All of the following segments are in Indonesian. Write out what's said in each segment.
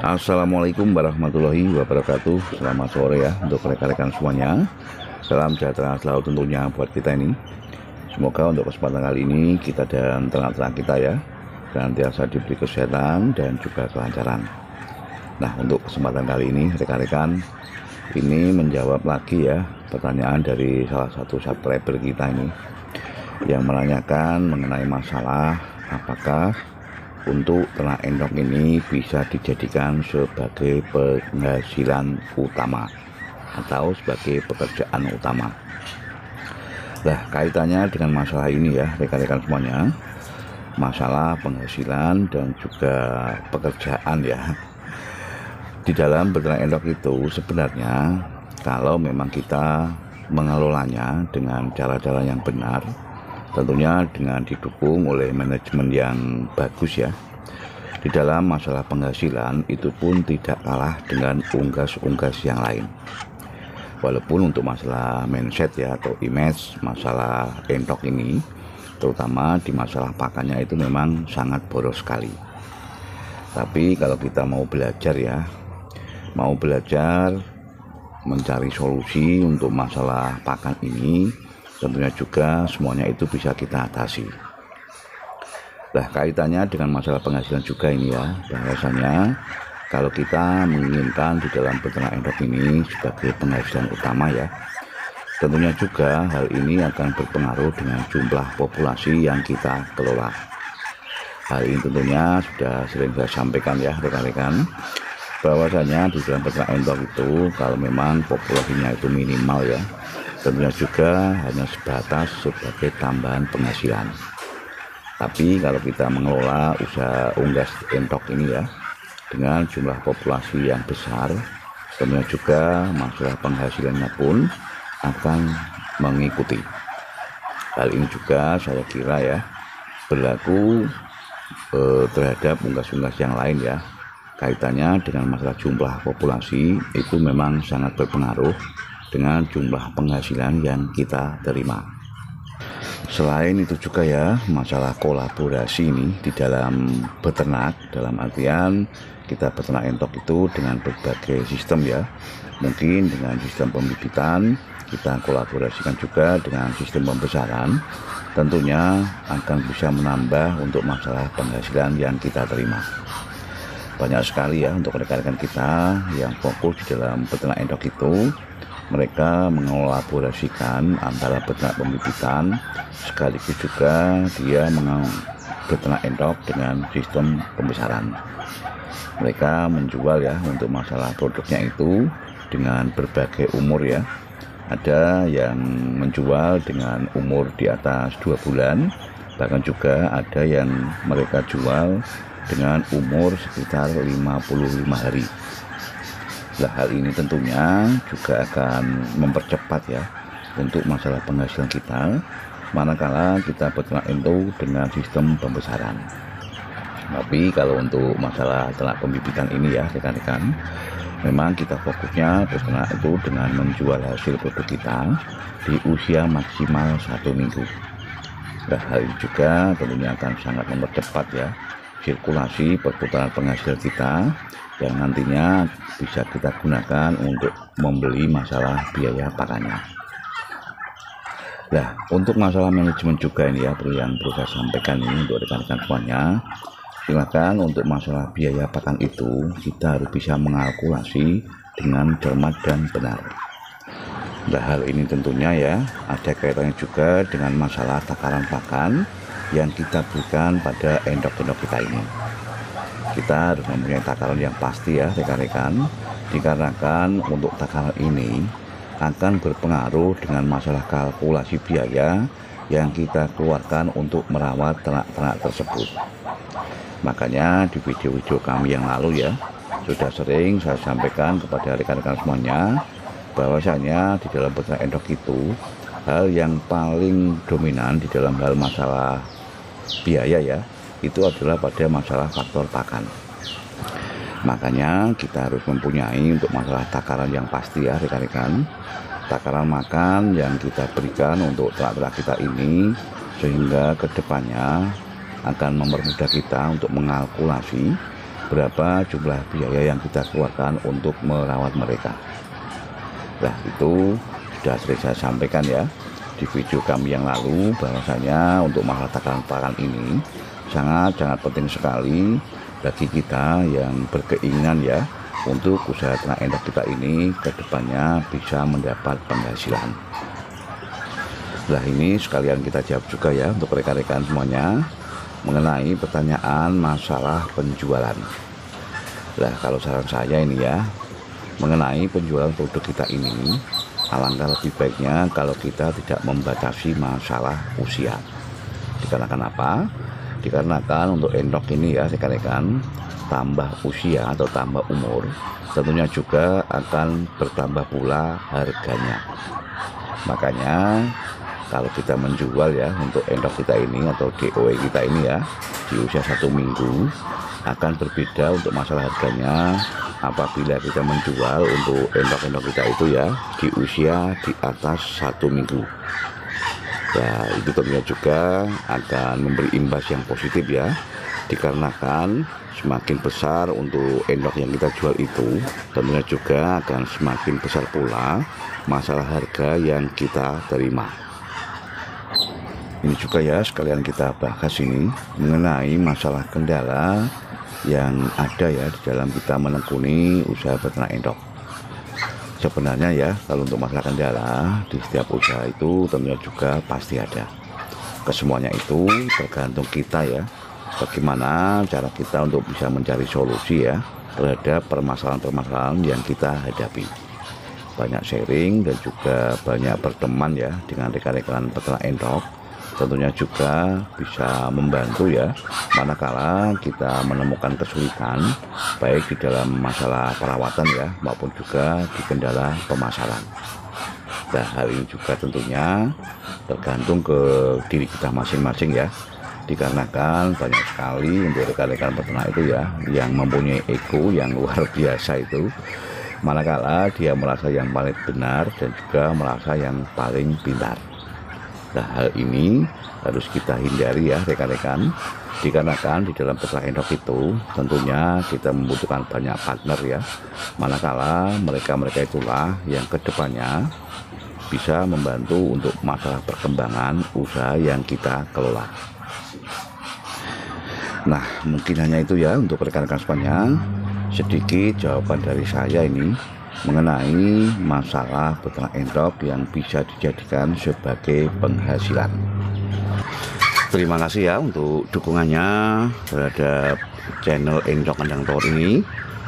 Assalamualaikum warahmatullahi wabarakatuh. Selamat sore ya untuk rekan-rekan semuanya. Salam sejahtera selalu tentunya buat kita ini. Semoga untuk kesempatan kali ini kita dan ternak-ternak kita ya senantiasa diberi kesehatan dan juga kelancaran. Nah, untuk kesempatan kali ini rekan-rekan ini menjawab lagi ya pertanyaan dari salah satu subscriber kita ini yang menanyakan mengenai masalah apakah untuk ternak endok ini bisa dijadikan sebagai penghasilan utama atau sebagai pekerjaan utama. Nah, kaitannya dengan masalah ini ya rekan-rekan semuanya, masalah penghasilan dan juga pekerjaan ya. Di dalam beternak endok itu sebenarnya kalau memang kita mengelolanya dengan cara-cara yang benar, tentunya dengan didukung oleh manajemen yang bagus ya. Di dalam masalah penghasilan itu pun tidak kalah dengan unggas-unggas yang lain. Walaupun untuk masalah mindset ya atau image masalah endok ini, terutama di masalah pakannya itu memang sangat boros sekali. Tapi kalau kita mau belajar ya, mau belajar mencari solusi untuk masalah pakan ini, tentunya juga semuanya itu bisa kita atasi. Nah, kaitannya dengan masalah penghasilan juga ini ya, bahwasanya kalau kita menginginkan di dalam peternak endok ini sebagai penghasilan utama ya, tentunya juga hal ini akan berpengaruh dengan jumlah populasi yang kita kelola. Hal ini tentunya sudah sering saya sampaikan ya rekan-rekan, bahwasanya di dalam peternak endok itu kalau memang populasinya itu minimal ya, tentunya juga hanya sebatas sebagai tambahan penghasilan. Tapi kalau kita mengelola usaha unggas endok ini ya dengan jumlah populasi yang besar, tentunya juga masalah penghasilannya pun akan mengikuti. Hal ini juga saya kira ya berlaku terhadap unggas-unggas yang lain ya. Kaitannya dengan masalah jumlah populasi itu memang sangat berpengaruh dengan jumlah penghasilan yang kita terima. Selain itu juga ya masalah kolaborasi ini di dalam beternak, dalam artian kita beternak endok itu dengan berbagai sistem ya. Mungkin dengan sistem pembibitan, kita kolaborasikan juga dengan sistem pembesaran, tentunya akan bisa menambah untuk masalah penghasilan yang kita terima. Banyak sekali ya untuk rekan-rekan kita yang fokus di dalam peternak endok itu, mereka mengolaborasikan antara peternak pembibitan sekaligus juga dia beternak endok dengan sistem pembesaran. Mereka menjual ya untuk masalah produknya itu dengan berbagai umur ya. Ada yang menjual dengan umur di atas 2 bulan, bahkan juga ada yang mereka jual dengan umur sekitar 55 hari. Nah, hal ini tentunya juga akan mempercepat ya untuk masalah penghasilan kita manakala kita beternak itu dengan sistem pembesaran. Tapi kalau untuk masalah ternak pembibitan ini ya rekan-rekan, memang kita fokusnya beternak itu dengan menjual hasil produk kita di usia maksimal 1 minggu. Nah, hal ini juga tentunya akan sangat mempercepat ya sirkulasi perputaran penghasilan kita yang nantinya bisa kita gunakan untuk membeli masalah biaya pakannya. Nah, untuk masalah manajemen juga ini ya yang perlu saya sampaikan ini untuk rekan-rekan semuanya. Silakan untuk masalah biaya pakan itu kita harus bisa mengalkulasi dengan cermat dan benar. Nah, hal ini tentunya ya ada kaitannya juga dengan masalah takaran pakan yang kita berikan pada endok-endok kita ini. Kita harus mempunyai takaran yang pasti ya rekan-rekan, dikarenakan untuk takaran ini akan berpengaruh dengan masalah kalkulasi biaya yang kita keluarkan untuk merawat ternak-ternak tersebut. Makanya di video-video kami yang lalu ya sudah sering saya sampaikan kepada rekan-rekan semuanya bahwasanya di dalam beternak endok itu hal yang paling dominan di dalam hal masalah biaya ya itu adalah pada masalah faktor pakan. Makanya kita harus mempunyai untuk masalah takaran yang pasti ya rekan-rekan, takaran makan yang kita berikan untuk ternak-ternak kita ini sehingga kedepannya akan mempermudah kita untuk mengalkulasi berapa jumlah biaya yang kita keluarkan untuk merawat mereka. Nah, itu sudah sering saya sampaikan ya di video kami yang lalu, bahwasanya untuk masalah takaran pakan ini sangat penting sekali bagi kita yang berkeinginan ya untuk usaha ternak endok kita ini kedepannya bisa mendapat penghasilan. Nah, ini sekalian kita jawab juga ya untuk rekan-rekan semuanya mengenai pertanyaan masalah penjualan. Nah, kalau saran saya ini ya, mengenai penjualan produk kita ini, alangkah lebih baiknya kalau kita tidak membatasi masalah usia. Dikarenakan apa? Dikarenakan untuk endok ini ya rekan-rekan, tambah usia atau tambah umur tentunya juga akan bertambah pula harganya. Makanya kalau kita menjual ya untuk endok kita ini atau DOE kita ini ya di usia 1 minggu, akan berbeda untuk masalah harganya apabila kita menjual untuk endok-endok kita itu ya di usia di atas 1 minggu. Ya, itu tentunya juga akan memberi imbas yang positif ya, dikarenakan semakin besar untuk endok yang kita jual itu tentunya juga akan semakin besar pula masalah harga yang kita terima. Ini juga ya sekalian kita bahas ini mengenai masalah kendala yang ada ya di dalam kita menekuni usaha peternak endok. Sebenarnya ya kalau untuk masalah kendala di setiap usaha itu tentunya juga pasti ada. Kesemuanya itu tergantung kita ya, bagaimana cara kita untuk bisa mencari solusi ya terhadap permasalahan-permasalahan yang kita hadapi. Banyak sharing dan juga banyak berteman ya dengan rekan-rekan peternak endok tentunya juga bisa membantu ya manakala kita menemukan kesulitan baik di dalam masalah perawatan ya maupun juga di kendala pemasaran. Nah, hal ini juga tentunya tergantung ke diri kita masing-masing ya, dikarenakan banyak sekali untuk rekan-rekan peternak itu ya yang mempunyai ego yang luar biasa itu, manakala dia merasa yang paling benar dan juga merasa yang paling pintar. Nah, hal ini harus kita hindari ya rekan-rekan, dikarenakan di dalam peternak endok itu tentunya kita membutuhkan banyak partner ya, manakala mereka itulah yang kedepannya bisa membantu untuk masalah perkembangan usaha yang kita kelola. Nah, mungkin hanya itu ya untuk rekan-rekan semuanya, sedikit jawaban dari saya ini mengenai masalah peternak endok yang bisa dijadikan sebagai penghasilan. Terima kasih ya untuk dukungannya terhadap channel Endok Kandang Tawar ini.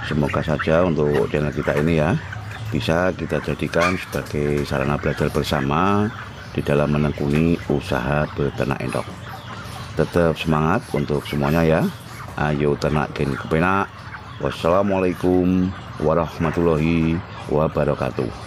Semoga saja untuk channel kita ini ya bisa kita jadikan sebagai sarana belajar bersama di dalam menekuni usaha beternak endok. Tetap semangat untuk semuanya ya. Ayo ternak gen kepenak. Wassalamualaikum warahmatullahi wabarakatuh.